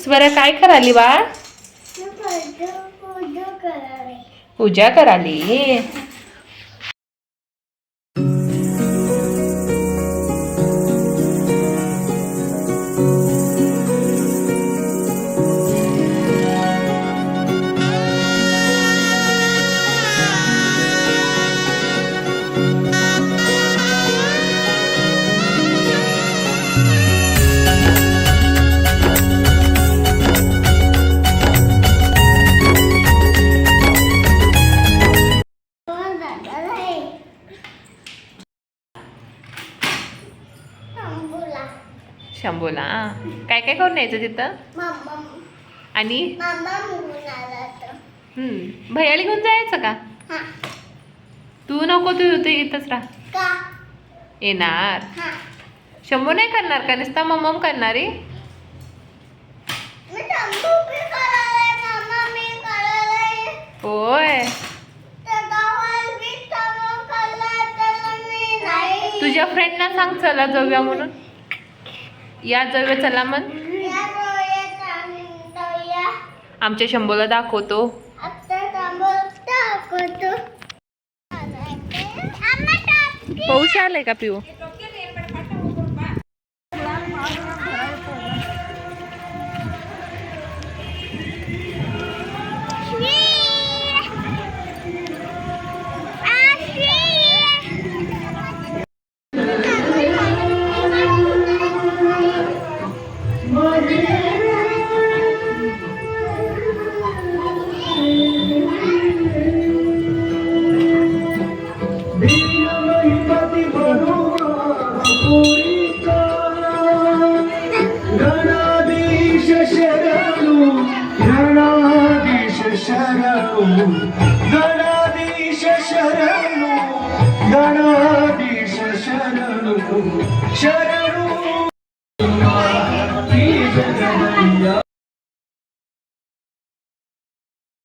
स्वरा काय कराली बाळ? पूजा कराली. शंभूला काय काय करून यायचं तिथं? आणि भैयाला घेऊन जायचं का? तू नको, तू इथंच राहा. येणार. शंभू नाही करणार का? नुसता मम्मम करणारी. होय. तुझ्या फ्रेंडना सांग चला जाऊया म्हणून. या जाऊया चला मग. आमच्या शंभूला दाखवतो. पाऊस आलाय का पिऊ? गणाधीश शरणू शरण